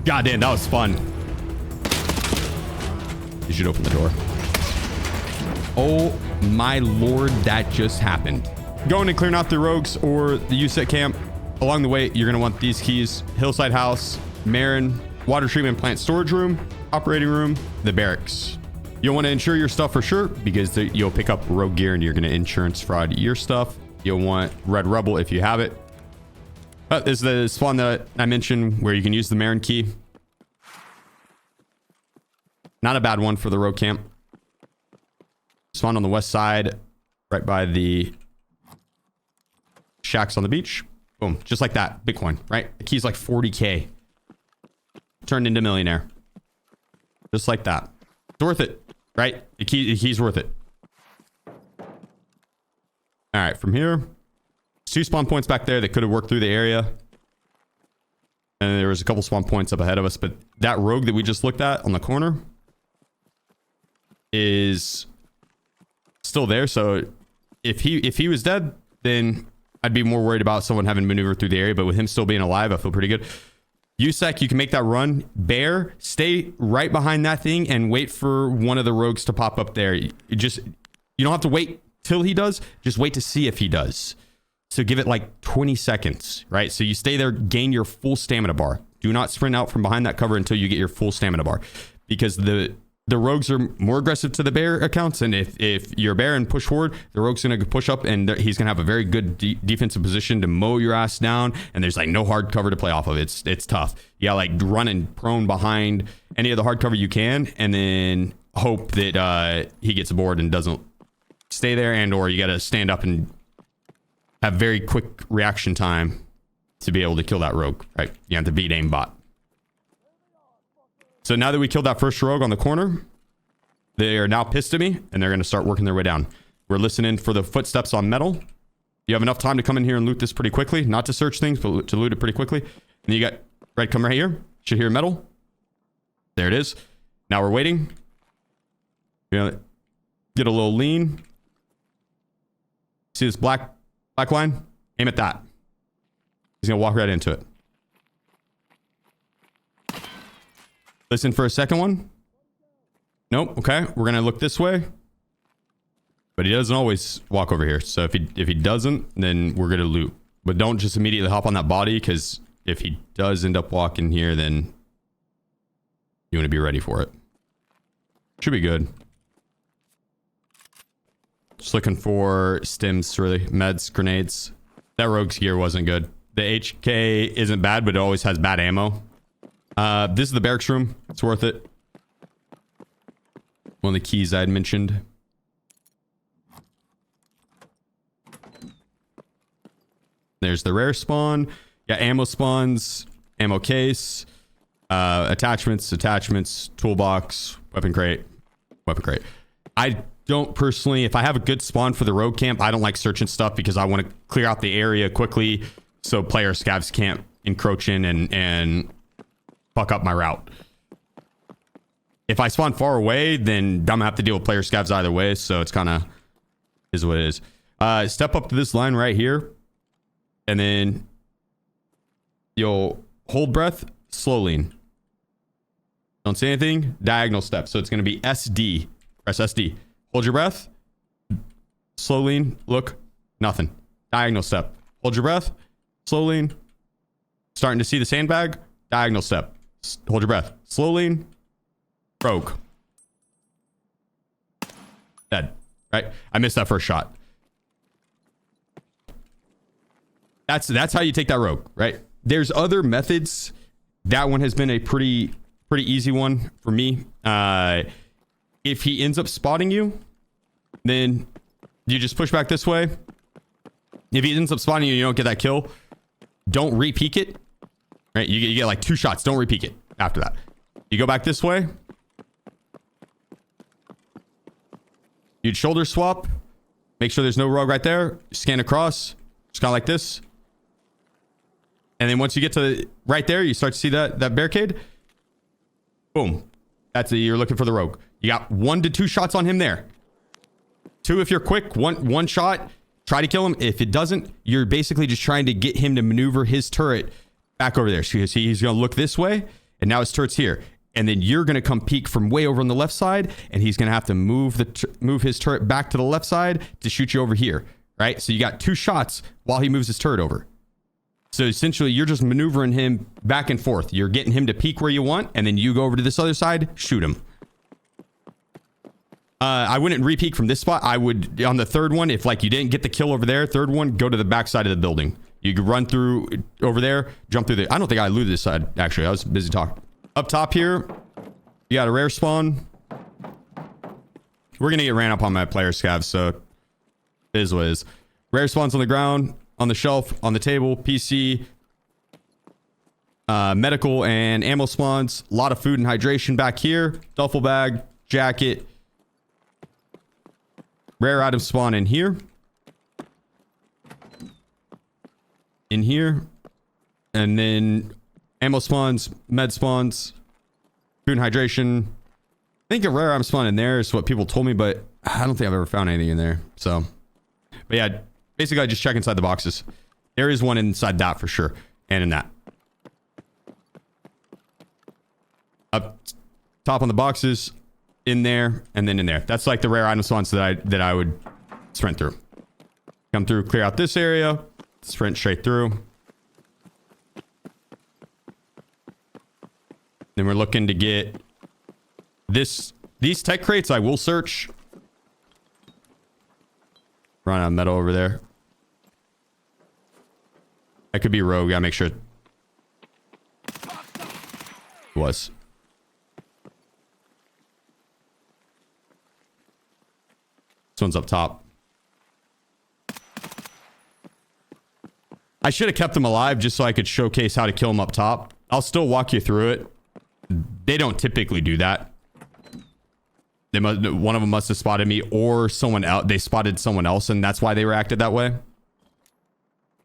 Goddamn, that was fun. You should open the door. Oh my lord, that just happened. Going and clearing out the rogues or the USET camp. Along the way, you're going to want these keys: Hillside House, Marin, Water Treatment Plant Storage Room, Operating Room, the Barracks. You'll want to insure your stuff for sure, because you'll pick up rogue gear and you're going to insurance fraud your stuff. You'll want Red Rebel if you have it. This is the spawn that I mentioned where you can use the Marin key. Not a bad one for the rogue camp. Spawn on the west side, right by the shacks on the beach. Boom, just like that. Bitcoin, right? The key's like 40K. Turned into millionaire. Just like that. It's worth it, right? The key's worth it. All right, from here, 2 spawn points back there that could have worked through the area. And there was a couple spawn points up ahead of us, but that rogue that we just looked at on the corner is still there. So if he was dead, then I'd be more worried about someone having maneuvered through the area, but with him still being alive, I feel pretty good. USEC, you can make that run. Bear, stay right behind that thing and wait for one of the rogues to pop up there. You don't have to wait till he does. Just wait to see if he does. So give it like 20 seconds, right? So you stay there, gain your full stamina bar. Do not sprint out from behind that cover until you get your full stamina bar, because the rogues are more aggressive to the bear accounts, and if you're a bear and push forward, the rogue's gonna push up, and he's gonna have a very good defensive position to mow your ass down, and there's like no hard cover to play off of. It's tough. You gotta like run and prone behind any of the hard cover you can, and then hope that he gets aboard and doesn't stay there, and or you gotta stand up and have very quick reaction time to be able to kill that rogue, right? You have to beat aimbot. So now that we killed that first rogue on the corner, they are now pissed at me, and they're going to start working their way down. We're listening for the footsteps on metal. You have enough time to come in here and loot this pretty quickly. Not to search things, but to loot it pretty quickly. And you got red come right here. Should hear metal. There it is. Now we're waiting. We're gonna get a little lean. See this black line? Aim at that. He's going to walk right into it. Listen for a second one. Nope. Okay. We're going to look this way. But he doesn't always walk over here. So if he doesn't, then we're going to loot. But don't just immediately hop on that body, because if he does end up walking here, then you want to be ready for it. Should be good. Just looking for stims, really. Meds, grenades. That rogue's gear wasn't good. The HK isn't bad, but it always has bad ammo. This is the barracks room. It's worth it. One of the keys I had mentioned. There's the rare spawn. Yeah, ammo spawns, ammo case, attachments, toolbox, weapon crate. I don't personally, if I have a good spawn for the rogue camp, I don't like searching stuff, because I want to clear out the area quickly so player scavs can't encroach in and fuck up my route. If I spawn far away, then I'm gonna have to deal with player scavs either way, so it's kind of is what it is. Step up to this line right here, and then you'll hold breath, slow lean. Don't say anything, diagonal step. So it's gonna be SD. Press SD. Hold your breath, slow lean, look, nothing. Diagonal step. Hold your breath, slow lean. Starting to see the sandbag, diagonal step. Hold your breath. Slow lean. Rogue. Dead. Right? I missed that first shot. That's how you take that rogue, right? There's other methods. That one has been a pretty easy one for me. If he ends up spotting you, then you just push back this way. If he ends up spotting you, you don't get that kill. Don't re-peek it. Right? You get like 2 shots. Don't re-peek it after that. You go back this way. You'd shoulder swap. Make sure there's no rogue right there. Scan across. Just kind of like this. And then once you get to right there, you start to see that barricade. Boom. That's it. You're looking for the rogue. You got 1 to 2 shots on him there. 2 if you're quick. One shot. Try to kill him. If it doesn't, you're basically just trying to get him to maneuver his turret back over there. So he's going to look this way, and and now his turret's here. And then you're going to come peek from way over on the left side, and he's going to have to move his turret back to the left side to shoot you over here, right? So you got 2 shots while he moves his turret over. So essentially, you're just maneuvering him back and forth. You're getting him to peek where you want, and then you go over to this other side, shoot him. I wouldn't re-peek from this spot. I would, on the third one, if like you didn't get the kill over there, third one, go to the back side of the building. You could run through over there, jump through the... I don't think I looted this side, actually. I was busy talking. Up top here, you got a rare spawn. We're going to get ran up on my player scavs, so it is what it is. Rare spawns on the ground, on the shelf, on the table, PC, medical and ammo spawns. A lot of food and hydration back here. Duffel bag, jacket. Rare items spawn in here. In here. And then ammo spawns, med spawns, food and hydration. I think a rare item spawn in there is what people told me, but I don't think I've ever found anything in there. So, but yeah, basically I just check inside the boxes. There is one inside that for sure. And in that. Up top on the boxes, in there, and then in there. That's like the rare item spawns that I would sprint through. Come through, clear out this area, sprint straight through. Then we're looking to get these tech crates. I will search. Run out of metal over there. That could be rogue. Gotta make sure it was. This one's up top. I should have kept them alive just so I could showcase how to kill them up top. I'll still walk you through it. They don't typically do that. One of them must have spotted me, or someone else. They spotted someone else, and that's why they reacted that way.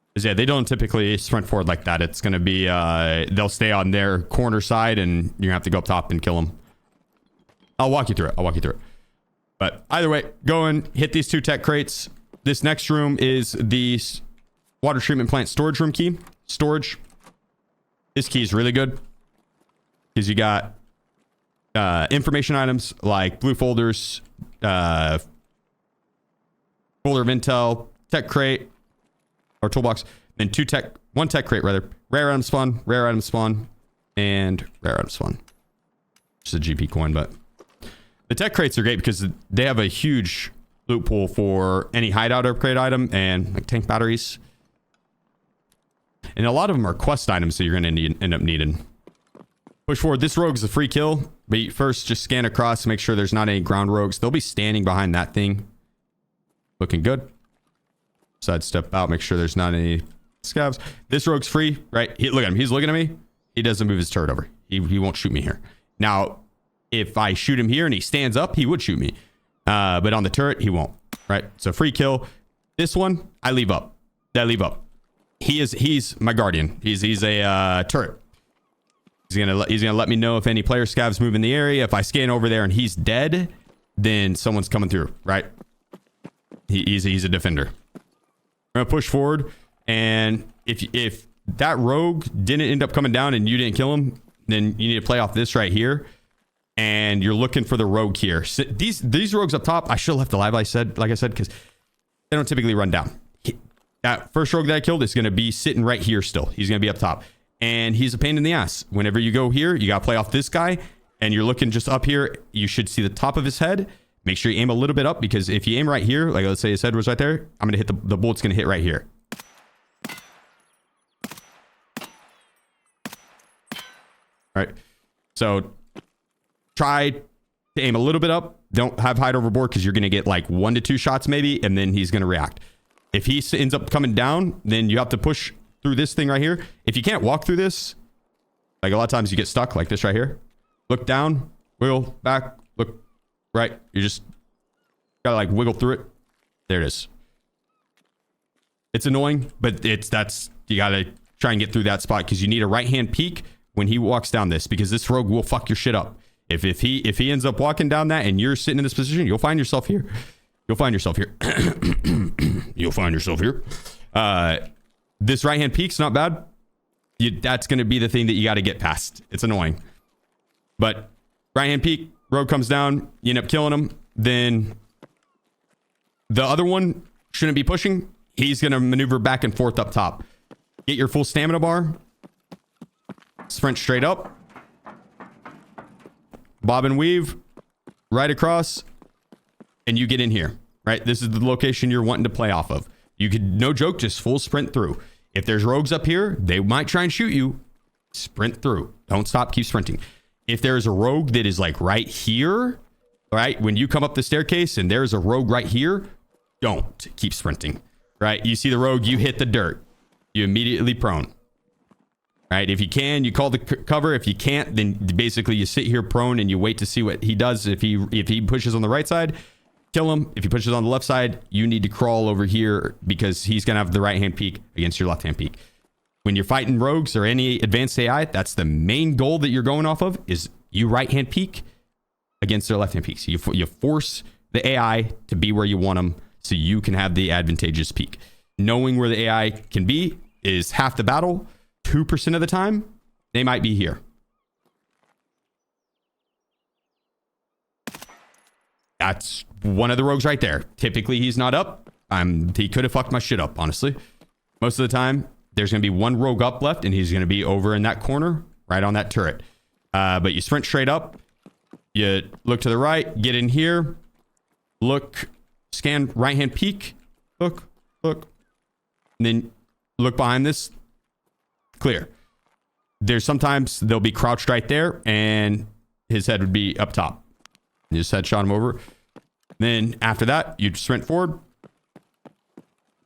Because yeah, they don't typically sprint forward like that. It's going to be they'll stay on their corner side, and you're gonna have to go up top and kill them. I'll walk you through it. But either way, go and hit these 2 tech crates. This next room is the water treatment plant storage room key. Storage. This key is really good because you got information items like blue folders, folder of intel, tech crate, or toolbox, then one tech crate rather. Rare item spawn, and rare item spawn. Just a GP coin, but the tech crates are great because they have a huge loot pool for any hideout upgrade item and like tank batteries. And a lot of them are quest items that you're going to end up needing. Push forward. This rogue is a free kill, but you first just scan across to make sure there's not any ground rogues. They'll be standing behind that thing. Looking good. Sidestep out, make sure there's not any scavs. This rogue's free, right? Look at him. He's looking at me. He doesn't move his turret over. He won't shoot me here. Now, if I shoot him here and he stands up, he would shoot me. But on the turret, he won't, right? So free kill. This one, I leave up. He's my guardian. He's a turret. He's gonna let me know if any player scavs move in the area. If I scan over there and he's dead, then someone's coming through, right? He's a defender. I'm gonna push forward, and if that rogue didn't end up coming down and you didn't kill him, then you need to play off this right here, and you're looking for the rogue here. So these rogues up top, I should have left alive. Like I said, because they don't typically run down. That first rogue that I killed is gonna be sitting right here still. He's gonna be up top. And he's a pain in the ass. Whenever you go here, you gotta play off this guy, and you're looking just up here. You should see the top of his head. Make sure you aim a little bit up, because if you aim right here, like let's say his head was right there, I'm gonna hit the bullet's gonna hit right here. All right. So try to aim a little bit up. Don't have height overboard, because you're gonna get like 1 to 2 shots maybe, and then he's gonna react. If he ends up coming down, then you have to push through this thing right here. If you can't walk through this, like a lot of times you get stuck like this right here. Look down, wiggle back, look right. You just gotta like wiggle through it. There it is. It's annoying, but you gotta try and get through that spot, because you need a right hand peek when he walks down this, because this rogue will fuck your shit up. If he ends up walking down that and you're sitting in this position, you'll find yourself here. You'll find yourself here. You'll find yourself here. This right hand peek's not bad. That's going to be the thing that you got to get past. It's annoying. But right hand peek, rogue comes down, you end up killing him. Then the other one shouldn't be pushing. He's going to maneuver back and forth up top. Get your full stamina bar. Sprint straight up. Bob and weave. Right across. And you get in here. Right? This is the location you're wanting to play off of. You could, no joke, just full sprint through. If there's rogues up here, they might try and shoot you. Sprint through. Don't stop. Keep sprinting. If there's a rogue that is like right here, right? When you come up the staircase and there's a rogue right here, don't keep sprinting. Right? You see the rogue, you hit the dirt. You immediately prone. Right? If you can, you call the cover. If you can't, then basically you sit here prone and you wait to see what he does. If he pushes on the right side, kill him. If he pushes on the left side, you need to crawl over here because he's going to have the right hand peek against your left hand peek. When you're fighting rogues or any advanced AI, that's the main goal that you're going off of, is you right hand peek against their left hand peek. So you force the AI to be where you want them so you can have the advantageous peek. Knowing where the AI can be is half the battle. 2% of the time, they might be here. That's one of the rogues right there. Typically, he's not up. He could have fucked my shit up, honestly. Most of the time, there's going to be one rogue up left, and he's going to be over in that corner, right on that turret. But you sprint straight up. You look to the right, get in here. Look, scan right-hand peek. Look. And then look behind this. Clear. There's sometimes they'll be crouched right there, and his head would be up top. You just headshot him over. Then after that, you sprint forward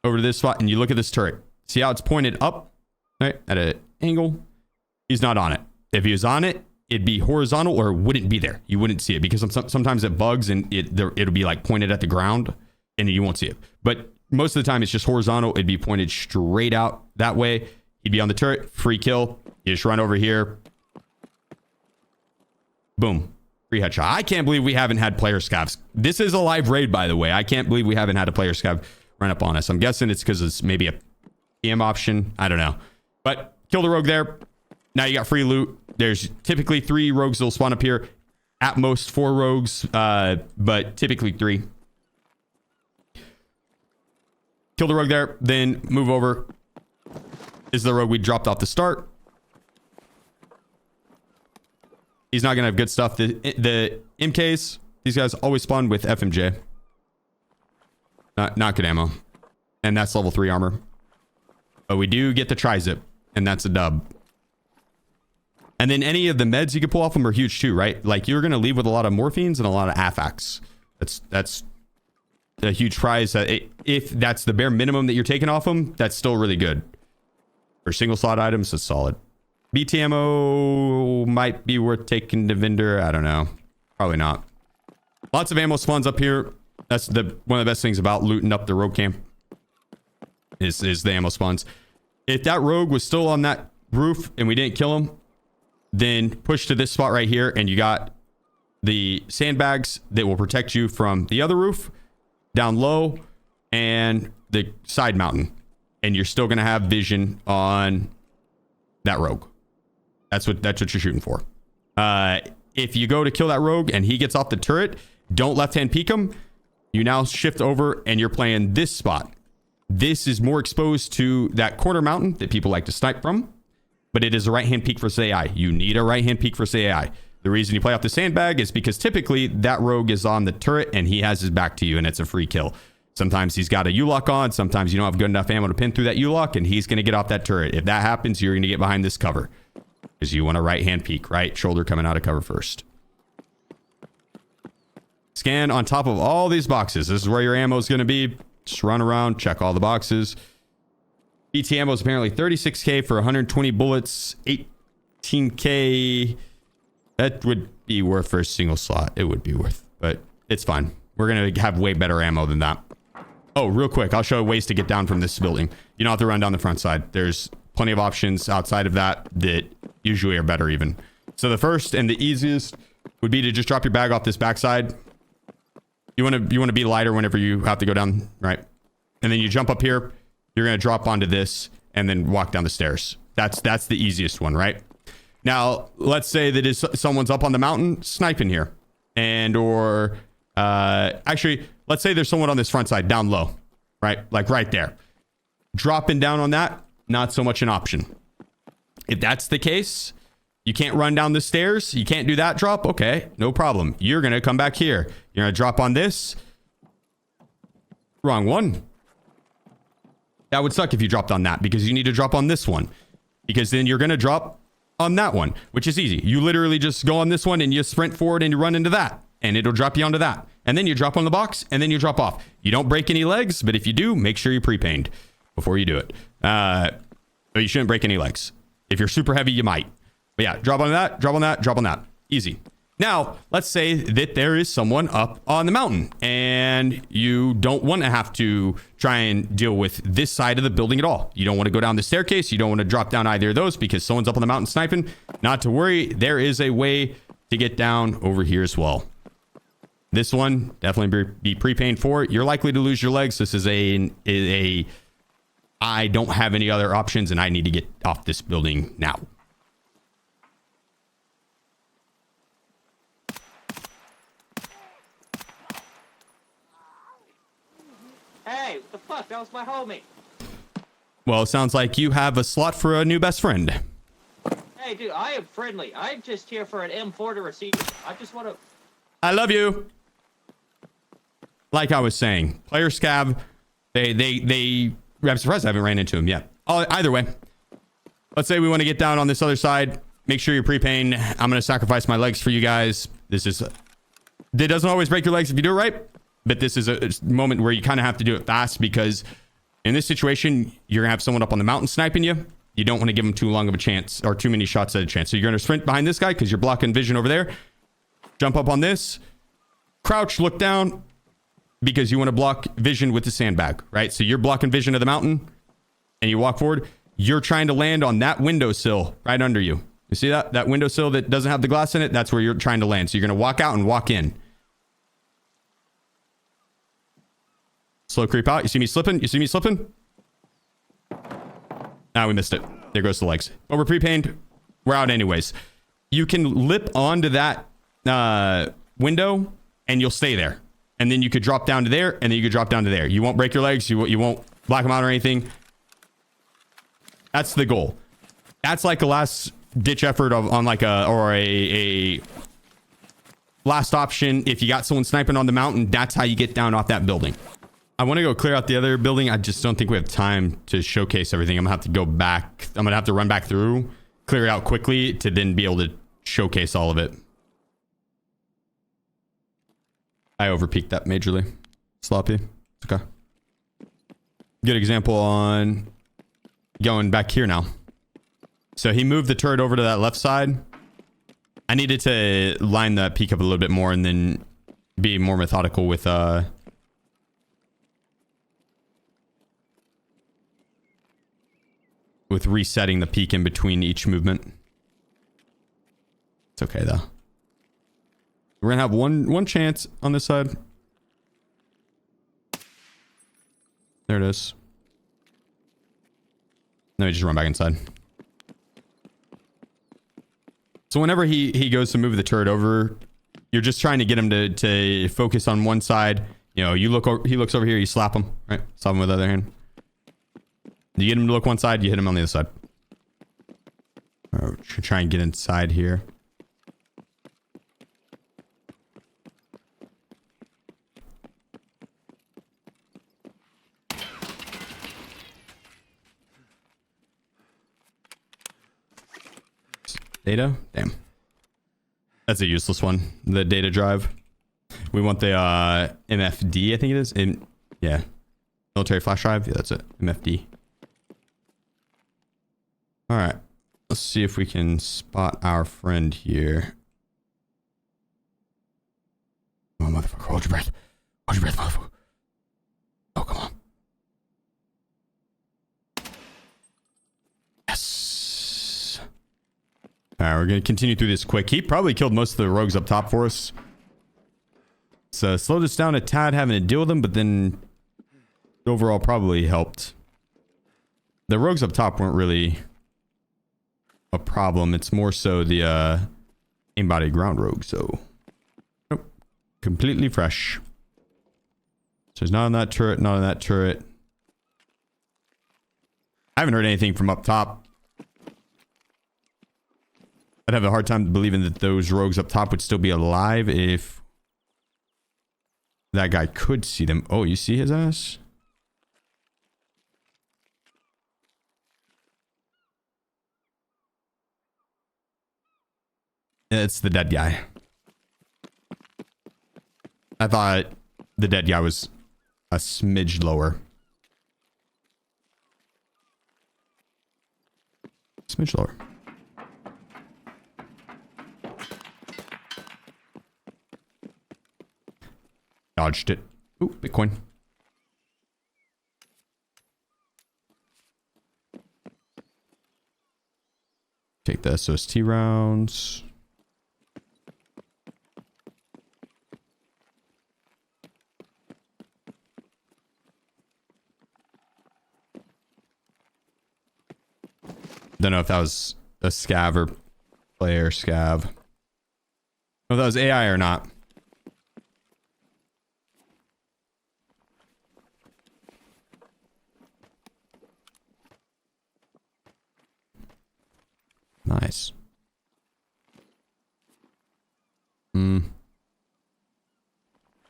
over to this spot, and you look at this turret. See how it's pointed up, right, at an angle? He's not on it. If he was on it, it'd be horizontal, or it wouldn't be there. You wouldn't see it because sometimes it bugs and it'll be like pointed at the ground, and you won't see it. But most of the time, it's just horizontal. It'd be pointed straight out that way. He'd be on the turret, free kill. You just run over here. Boom. Free headshot. I can't believe we haven't had player scavs. This is a live raid, by the way. I can't believe we haven't had a player scav run up on us. I'm guessing it's because it's maybe a PM option. I don't know. But kill the rogue there. Now you got free loot. There's typically 3 rogues that'll spawn up here. At most 4 rogues, but typically 3. Kill the rogue there, then move over. This is the rogue we dropped off the start. He's not going to have good stuff. The MKs, these guys always spawn with FMJ. Not good ammo. And that's level 3 armor. But we do get the tri-zip, and that's a dub. And then any of the meds you can pull off them are huge too, right? Like you're going to leave with a lot of morphines and a lot of AFACs. That's a huge prize. If that's the bare minimum that you're taking off them, that's still really good. For single slot items, it's solid. BT ammo might be worth taking to vendor. I don't know. Probably not. Lots of ammo spawns up here. That's one of the best things about looting up the rogue camp is the ammo spawns. If that rogue was still on that roof and we didn't kill him, then push to this spot right here, and you got the sandbags that will protect you from the other roof down low and the side mountain, and you're still going to have vision on that rogue. That's what you're shooting for. If you go to kill that rogue and he gets off the turret, don't left hand peek him. You now shift over and you're playing this spot. This is more exposed to that corner mountain that people like to snipe from, but it is a right hand peek versus AI. You need a right hand peek versus AI. The reason you play off the sandbag is because typically that rogue is on the turret and he has his back to you and it's a free kill. Sometimes he's got a U-lock on. Sometimes you don't have good enough ammo to pin through that U-lock and he's going to get off that turret. If that happens, you're going to get behind this cover because you want a right hand peek, right shoulder coming out of cover first. Scan on top of all these boxes. This is where your ammo is going to be. Just run around, check all the boxes. BT ammo is apparently 36k for 120 bullets, 18k. That would be worth for a single slot. It would be worth, but it's fine. We're going to have way better ammo than that. Oh, real quick, I'll show ways to get down from this building. You don't have to run down the front side. There's plenty of options outside of that usually are better even. So the first and the easiest would be to just drop your bag off this backside. You want to be lighter whenever you have to go down, right? And then you jump up here. You're going to drop onto this and then walk down the stairs. That's the easiest one, right? Now, let's say that is someone's up on the mountain sniping here. And or actually, let's say there's someone on this front side down low, right? Like right there. Dropping down on that, not so much an option. If that's the case, you can't run down the stairs. You can't do that drop. Okay, no problem. You're going to come back here. You're going to drop on this. Wrong one. That would suck if you dropped on that because you need to drop on this one. Because then you're going to drop on that one, which is easy. You literally just go on this one and you sprint forward and you run into that. And it'll drop you onto that. And then you drop on the box and then you drop off. You don't break any legs, but if you do, make sure you pre-pained before you do it. But you shouldn't break any legs. If you're super heavy, you might. But yeah, drop on that, drop on that, drop on that. Easy. Now, let's say that there is someone up on the mountain and you don't want to have to try and deal with this side of the building at all. You don't want to go down the staircase. You don't want to drop down either of those because someone's up on the mountain sniping. Not to worry. There is a way to get down over here as well. This one, definitely be pre-pained for it. You're likely to lose your legs. This is a I don't have any other options and I need to get off this building now. Hey, what the fuck? That was my homie. Well, it sounds like you have a slot for a new best friend. Hey, dude, I am friendly. I'm just here for an M4 to receive. I just want to... I love you. Like I was saying, player scav, I'm surprised I haven't ran into him yet. Either way, let's say we want to get down on this other side. Make sure you're pre-pained. I'm going to sacrifice my legs for you guys. It doesn't always break your legs if you do it right. But this is a moment where you kind of have to do it fast because in this situation, you're going to have someone up on the mountain sniping you. You don't want to give them too long of a chance or too many shots at a chance. So you're going to sprint behind this guy because you're blocking vision over there. Jump up on this. Crouch, look down because you want to block vision with the sandbag, right? So you're blocking vision of the mountain and you walk forward. You're trying to land on that windowsill right under you. You see that? That windowsill that doesn't have the glass in it? That's where you're trying to land. So you're going to walk out and walk in. Slow creep out. You see me slipping? You see me slipping? Ah, we missed it. There goes the legs. But we're pre-pained. We're out anyways. You can lip onto that window and you'll stay there. And then you could drop down to there and then you could drop down to there. You won't break your legs. You won't black them out or anything. That's the goal. That's like a last ditch effort on like a last option. If you got someone sniping on the mountain, that's how you get down off that building. I want to go clear out the other building. I just don't think we have time to showcase everything. I'm gonna have to go back. I'm gonna have to run back through, clear it out quickly to then be able to showcase all of it. I overpeaked that majorly. Sloppy. It's okay. Good example on going back here now. So he moved the turret over to that left side. I needed to line the peak up a little bit more and then be more methodical with resetting the peak in between each movement. It's okay though. We're gonna have one chance on this side. There it is. Let me just run back inside. So whenever he goes to move the turret over, you're just trying to get him to focus on one side. You know, he looks over here, you slap him, right? Slap him with the other hand. You get him to look one side, you hit him on the other side. Or try and get inside here. Data? Damn. That's a useless one. The data drive. We want the MFD, I think it is. Yeah. Military flash drive. Yeah, that's it. MFD. All right. Let's see if we can spot our friend here. Come on, motherfucker. Hold your breath. Hold your breath, motherfucker. Oh, come on. Yes. All right, we're going to continue through this quick. He probably killed most of the rogues up top for us. So slowed us down a tad having to deal with them, but then overall probably helped. The rogues up top weren't really a problem. It's more so the embodied ground rogue. So nope, completely fresh. So there's not on that turret, not on that turret. I haven't heard anything from up top. I'd have a hard time believing that those rogues up top would still be alive if that guy could see them. Oh, you see his ass? It's the dead guy. I thought the dead guy was a smidge lower. Smidge lower. Dodged it. Ooh, Bitcoin. Take the SOST rounds. Don't know if that was a scav or player scav. If that was AI or not. Nice.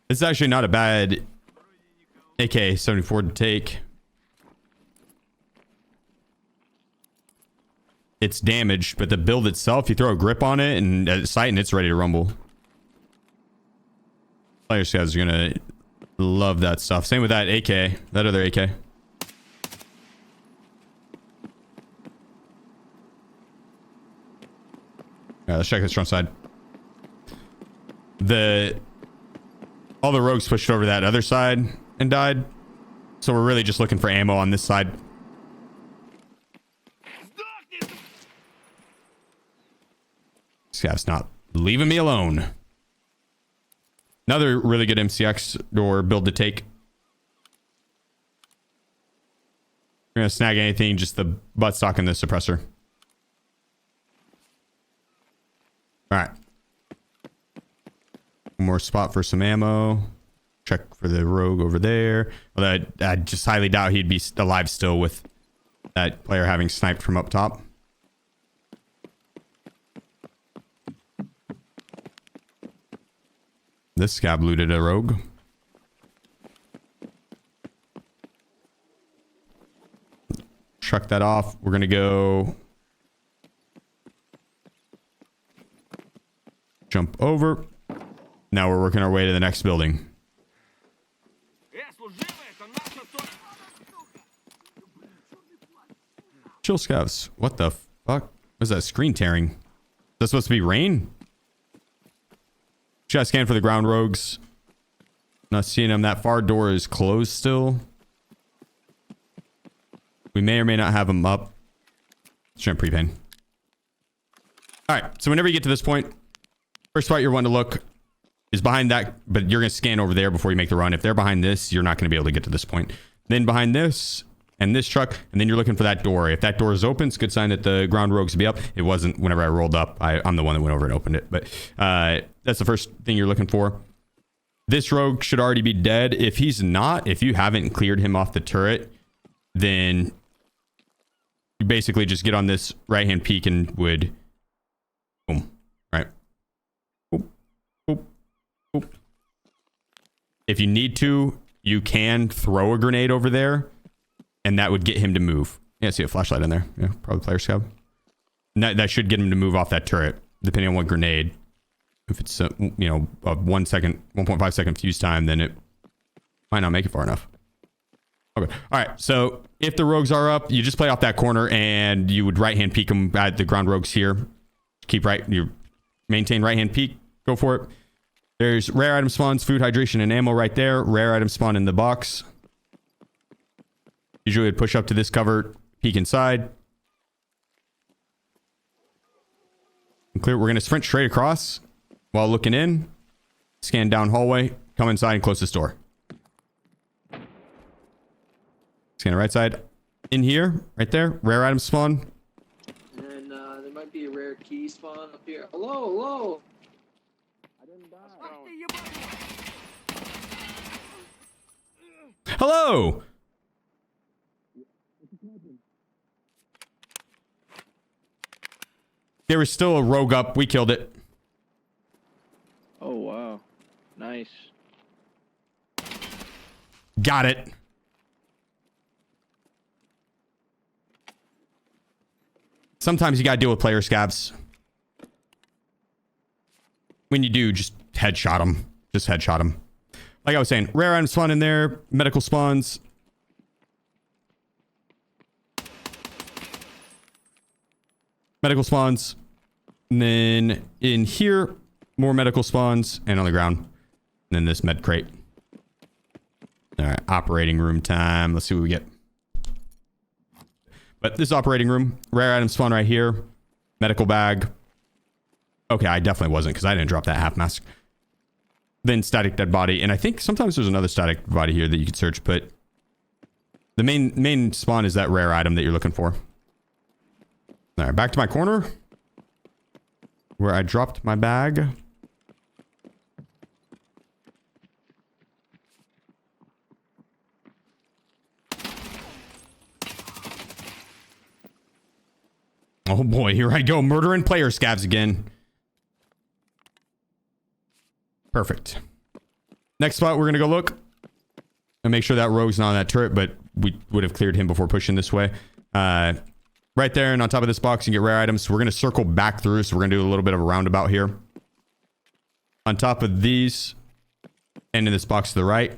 It's actually not a bad AK-74 to take. It's damaged, but the build itself, you throw a grip on it and at sight and it's ready to rumble. Player scouts are gonna love that stuff. Same with that AK, that other AK. Yeah, let's check this front side. All the rogues pushed over that other side and died. So we're really just looking for ammo on this side. This guy's not leaving me alone. Another really good MCX or build to take. We're gonna snag anything, just the buttstock and the suppressor. All right. One more spot for some ammo. Check for the rogue over there. Although I just highly doubt he'd be alive still with that player having sniped from up top. This scab looted a rogue. Chuck that off. We're gonna go jump over. Now we're working our way to the next building. Chill scouts. What the fuck? Was that screen tearing? Is that supposed to be rain? Should I scan for the ground rogues? Not seeing them. That far door is closed still. We may or may not have them up. Shrimp pre-pain. All right. So whenever you get to this point, first spot you're wanting to look is behind that, but you're going to scan over there before you make the run. If they're behind this, you're not going to be able to get to this point. Then behind this and this truck, and then you're looking for that door. If that door is open, it's a good sign that the ground rogues will be up. It wasn't whenever I rolled up. I'm the one that went over and opened it, but that's the first thing you're looking for. This rogue should already be dead. If he's not, if you haven't cleared him off the turret, then you basically just get on this right-hand peak and would boom, right? Boop, boop, boop. If you need to, you can throw a grenade over there, and that would get him to move. Yeah, I see a flashlight in there. Yeah, probably player scout. That should get him to move off that turret, depending on what grenade. If it's a 1.5 second fuse time, then it might not make it far enough. Okay. All right. So if the rogues are up, you just play off that corner, and you would right hand peek them at the ground rogues here. Keep right. You maintain right hand peek. Go for it. There's rare item spawns, food, hydration, and ammo right there. Rare item spawn in the box. Usually would push up to this cover, peek inside. And clear. We're going to sprint straight across while looking in. Scan down hallway. Come inside and close this door. Scan the right side. In here, right there. Rare item spawn. And there might there, key spawn up here. Hello, hello. I didn't die. Hello. There was still a rogue up. We killed it. Oh wow, nice. Got it. Sometimes you gotta deal with player scavs. When you do, just headshot them. Just headshot them. Like I was saying, rare items spawn in there. Medical spawns. Medical spawns. And then in here, more medical spawns. And on the ground. And then this med crate. All right, operating room time. Let's see what we get. But this operating room, rare item spawn right here. Medical bag. Okay, I definitely wasn't because I didn't drop that half mask. Then static dead body. And I think sometimes there's another static body here that you can search, but the main spawn is that rare item that you're looking for. All right, back to my corner where I dropped my bag. Oh boy, here I go. Murdering player scavs again. Perfect. Next spot, we're going to go look. And make sure that rogue's not on that turret, but we would have cleared him before pushing this way. Right there and on top of this box, you get rare items. So we're going to circle back through. So we're going to do a little bit of a roundabout here. On top of these, and in this box to the right,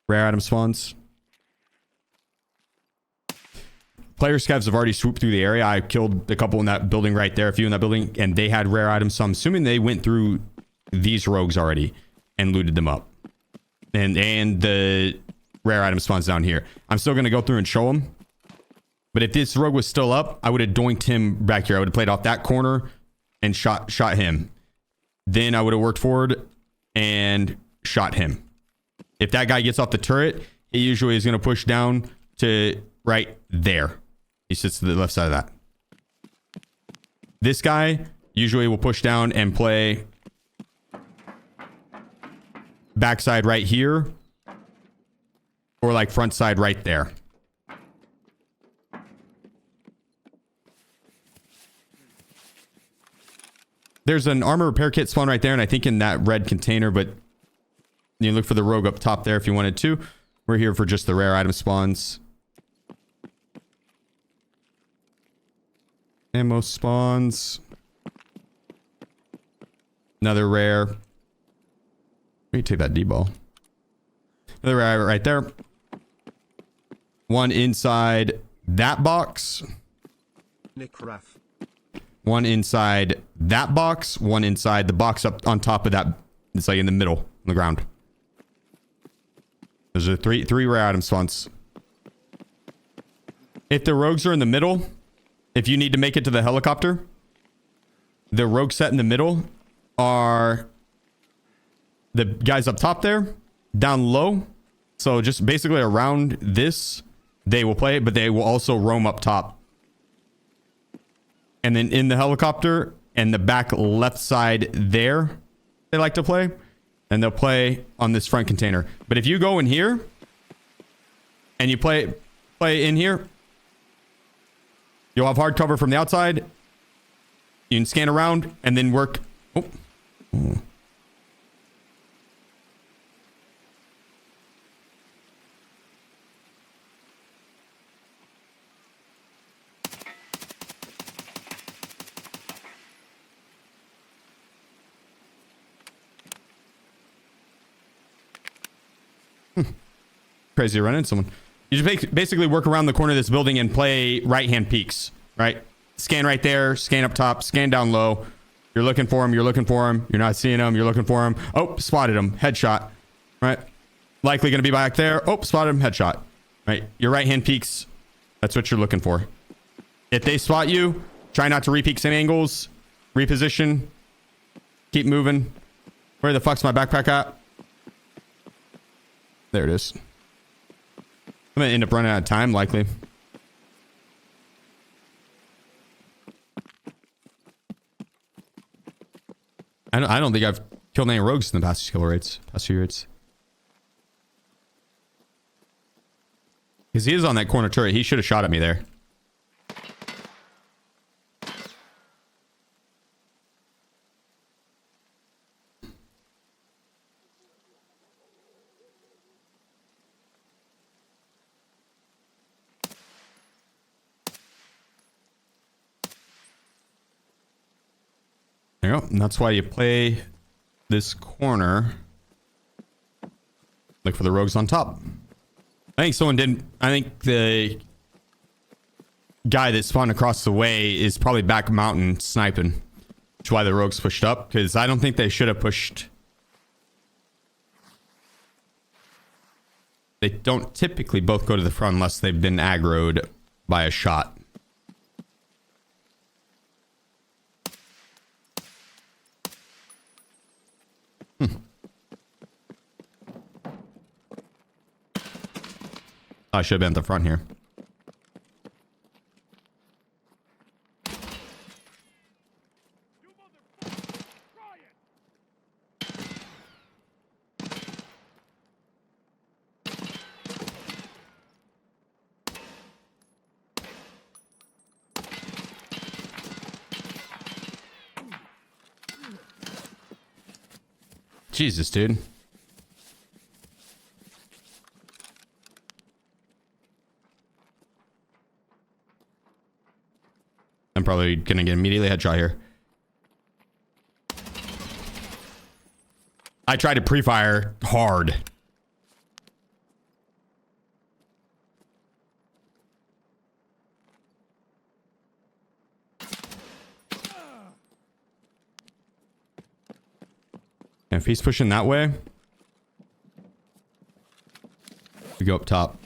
rare item spawns. Player scavs have already swooped through the area. I killed a couple in that building right there, a few in that building, and they had rare items. So I'm assuming they went through these rogues already and looted them up. And the rare item spawns down here. I'm still going to go through and show them. But if this rogue was still up, I would have doinked him back here. I would have played off that corner and shot him. Then I would have worked forward and shot him. If that guy gets off the turret, he usually is going to push down to right there. He sits to the left side of that. This guy usually will push down and play backside right here. Or like front side right there. There's an armor repair kit spawn right there, and I think in that red container, but you look for the rogue up top there if you wanted to. We're here for just the rare item spawns. Ammo spawns. Another rare. Let me take that D-ball. Another rare right there. One inside that box. Nick Raff. One inside that box. One inside the box up on top of that. It's like in the middle, on the ground. Those are three rare item spawns. If the rogues are in the middle, if you need to make it to the helicopter, the rogue set in the middle are the guys up top there, down low. So just basically around this, they will play, but they will also roam up top. And then in the helicopter and the back left side there, they like to play. And they'll play on this front container. But if you go in here and you play in here, you'll have hard cover from the outside. You can scan around and then work. Oh. Oh. Crazy to run into someone. You just basically work around the corner of this building and play right-hand peeks, right? Scan right there, scan up top, scan down low. You're looking for him, you're looking for him. You're not seeing him, you're looking for him. Oh, spotted him, headshot, right? Likely going to be back there. Oh, spotted him, headshot, right? Your right-hand peeks, that's what you're looking for. If they spot you, try not to re-peek some angles, reposition, keep moving. Where the fuck's my backpack at? There it is. I'm going to end up running out of time, likely. I don't think I've killed any rogues in the past few rates. Because he is on that corner turret. He should have shot at me there. There you go. And that's why you play this corner. Look for the rogues on top. I think someone didn't. I think the guy that spawned across the way is probably back mountain sniping. Which is why the rogues pushed up. Because I don't think they should have pushed. They don't typically both go to the front unless they've been aggroed by a shot. I should have been at the front here. Jesus, dude. I'm probably gonna get immediately headshot here. I tried to pre-fire hard. And if he's pushing that way, we go up top.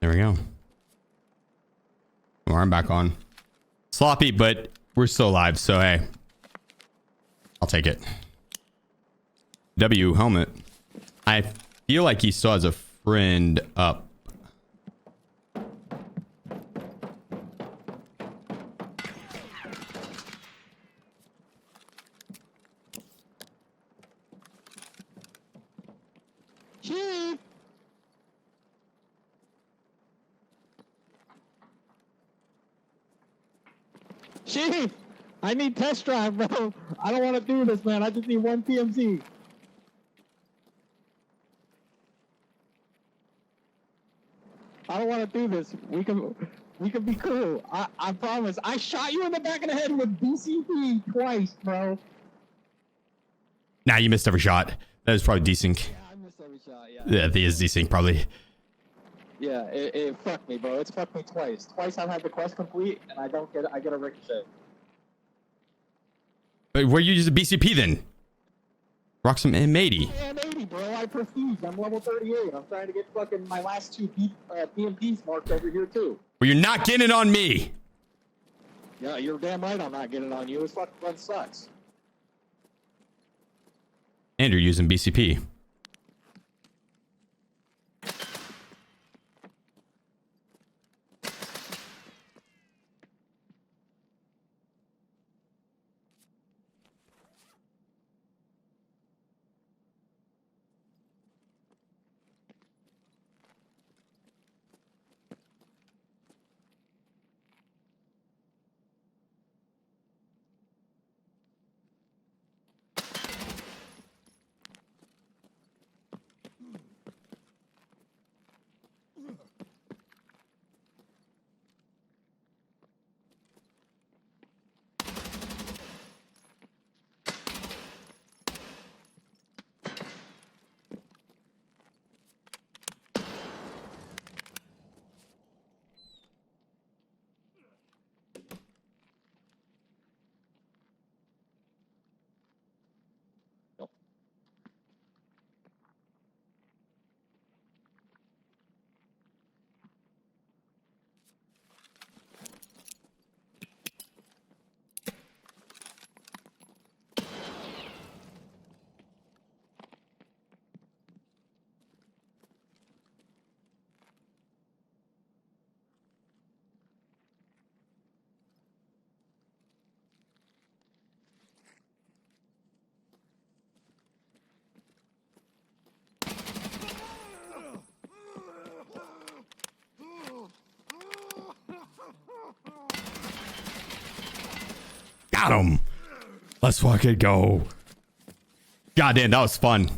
There we go. Well, I'm back on. Sloppy, but we're still alive, so hey. I'll take it. W helmet. I feel like he still has a friend up. Chief! Chief! I need test drive, bro. I don't want to do this, man. I just need one PMC. I don't want to do this. We can be cool. I promise. I shot you in the back of the head with BCP twice, bro. Nah, you missed every shot. That was probably desync. Yeah, I missed every shot, yeah. Yeah, the is desync probably. Yeah, it fucked me, bro. It's fucked me twice. Twice I've had the quest complete, and I get a ricochet. But where you use the BCP then? Rock some M80. I'm 80, bro. I prestige. I'm level 38. I'm trying to get fucking my last two PMPs marked over here, too. Well, you're not getting it on me. Yeah, you're damn right I'm not getting on you. This fucking run sucks. And you're using BCP. Got him. Let's fucking go. Goddamn, that was fun.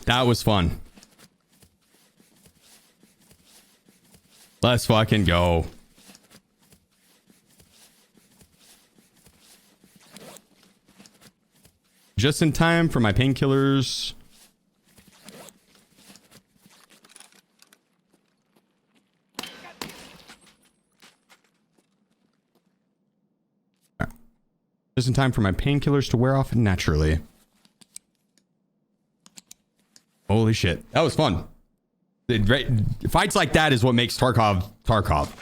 That was fun. Let's fucking go. Just in time for my painkillers. Just in time for my painkillers to wear off naturally. Holy shit. That was fun. Fights like that is what makes Tarkov Tarkov.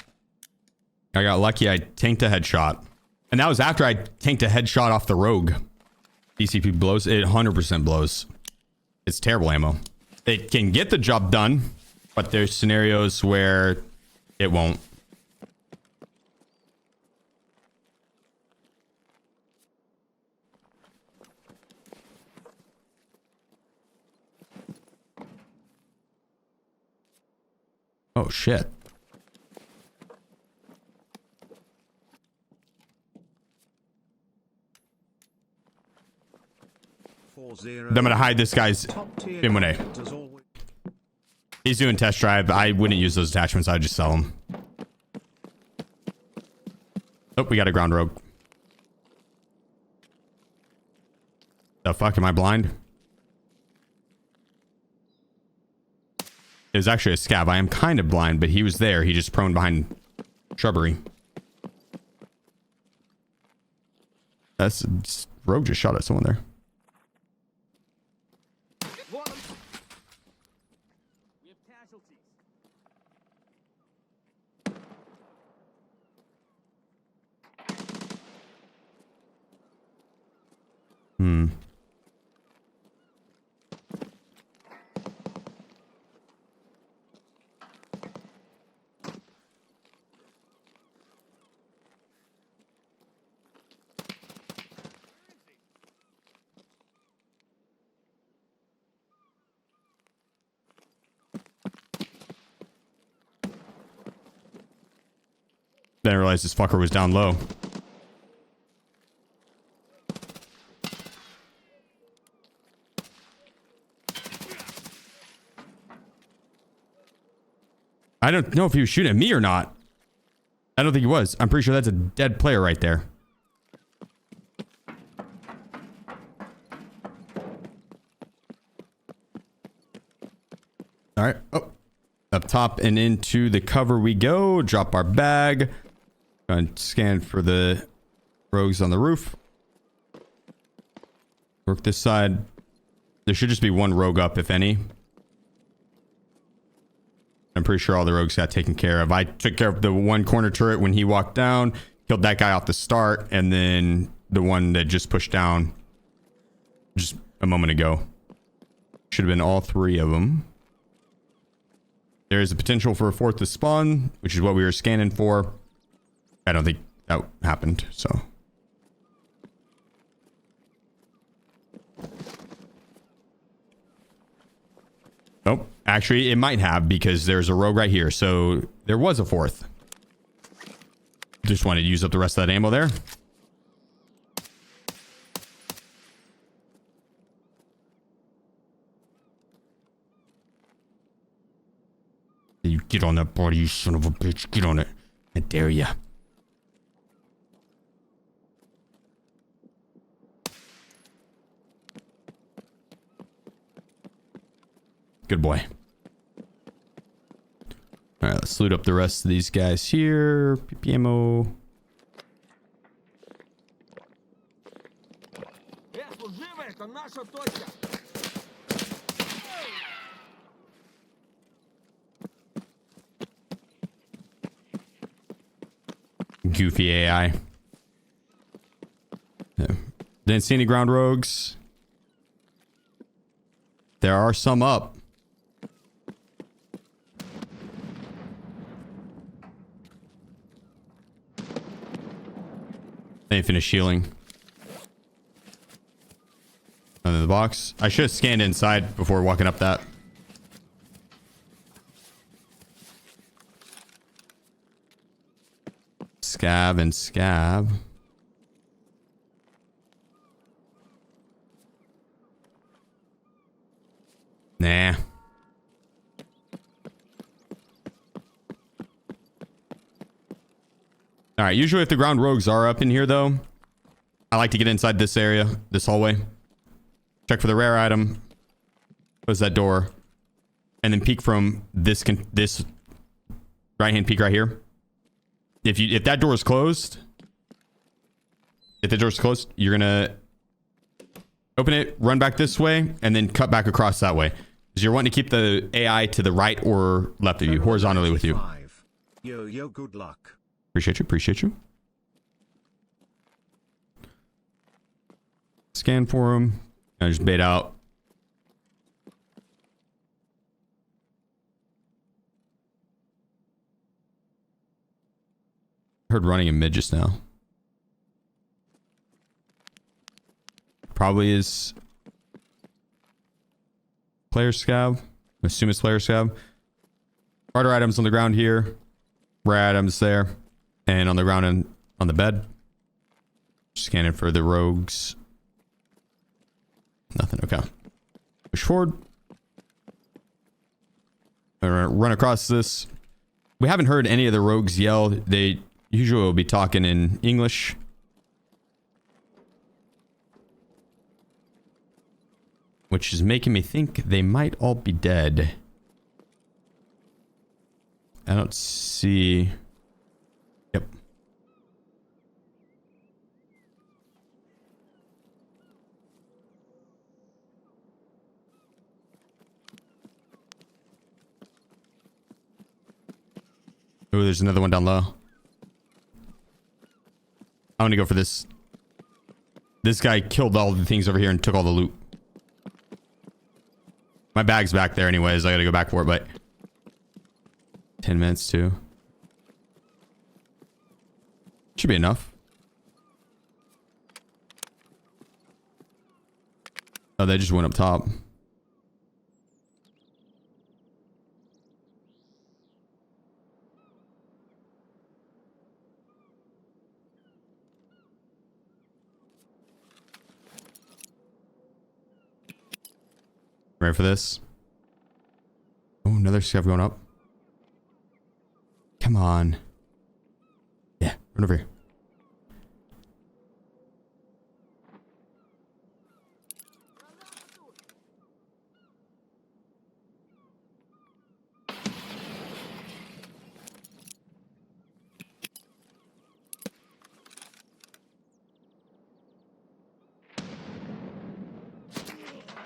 I got lucky. I tanked a headshot. And that was after I tanked a headshot off the rogue. DCP blows. It 100% blows. It's terrible ammo. It can get the job done, but there's scenarios where it won't. Oh shit. I'm gonna hide this guy's M1A. He's doing test drive. I wouldn't use those attachments. I'd just sell them. Oh, we got a ground rogue. The fuck, am I blind? It was actually a scav. I am kind of blind, but he was there. He just prone behind shrubbery. That's rogue just shot at someone there. Then I realized this fucker was down low. I don't know if he was shooting at me or not. I don't think he was. I'm pretty sure that's a dead player right there. All right. Oh, up top and into the cover we go. Drop our bag. Go and scan for the rogues on the roof. Work this side. There should just be one rogue up, if any. I'm pretty sure all the rogues got taken care of. I took care of the one corner turret when he walked down. Killed that guy off the start. And then the one that just pushed down just a moment ago. Should have been all three of them. There is a potential for a fourth to spawn, which is what we were scanning for. I don't think that happened, so. Nope. Actually, it might have because there's a rogue right here. So there was a fourth. Just wanted to use up the rest of that ammo there. You get on that body, you son of a bitch. Get on it. I dare ya. Good boy. All right, let's loot up the rest of these guys here. PP ammo. Goofy AI. Yeah. Didn't see any ground rogues. There are some up. They finished healing. Under the box. I should have scanned inside before walking up that. Scav and scav. Nah. All right, usually if the ground rogues are up in here though, I like to get inside this area, this hallway. Check for the rare item. Close that door. And then peek from this right-hand peek right here. If that door is closed, you're gonna open it, run back this way, and then cut back across that way. Because you're wanting to keep the AI to the right or left of you, horizontally with you. Yo, good luck. Appreciate you. Scan for him. I just bait out. Heard running in mid just now. Probably is player scav. I assume it's player scav. Harder items on the ground here. Rare items there. And on the ground and on the bed. Scanning for the rogues. Nothing. Okay. Push forward. I'm gonna run across this. We haven't heard any of the rogues yell. They usually will be talking in English. Which is making me think they might all be dead. I don't see... Yep. Oh, there's another one down low. I want to go for this. This guy killed all the things over here and took all the loot. My bag's back there anyways. I gotta go back for it, but 10 minutes too. Should be enough. Oh, they just went up top. Ready for this? Oh, another scav going up. Come on. Yeah, run over here.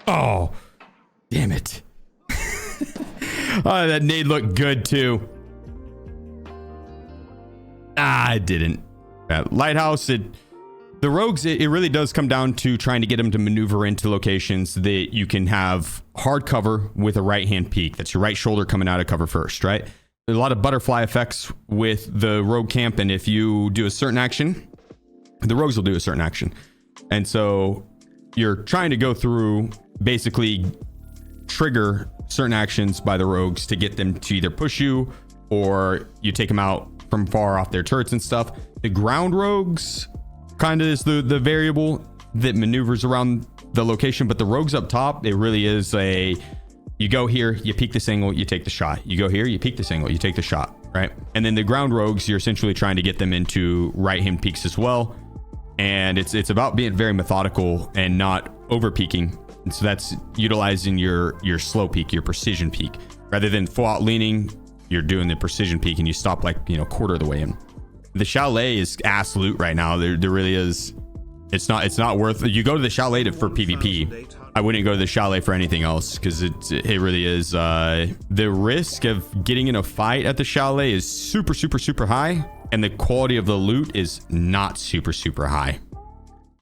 Oh. Damn it. Oh, that nade looked good too. Ah, I didn't. Lighthouse, the rogues, it really does come down to trying to get them to maneuver into locations that you can have hard cover with a right-hand peek. That's your right shoulder coming out of cover first, right? There's a lot of butterfly effects with the rogue camp, and if you do a certain action, the rogues will do a certain action. And so you're trying to go through basically trigger certain actions by the rogues to get them to either push you or you take them out from far off their turrets and stuff. The ground rogues kind of is the variable that maneuvers around the location, but the rogues up top, it really is you go here, you peek this angle, you take the shot. You go here, you peek this angle, you take the shot, right? And then the ground rogues, you're essentially trying to get them into right-hand peeks as well. And it's about being very methodical and not over peeking. And so that's utilizing your slow peek, your precision peek, rather than full out leaning. You're doing the precision peek and you stop like, quarter of the way in. The chalet is ass loot right now. There really is. It's not worth. You go to the chalet for PvP. I wouldn't go to the chalet for anything else because it really is. The risk of getting in a fight at the chalet is super high, and the quality of the loot is not super high.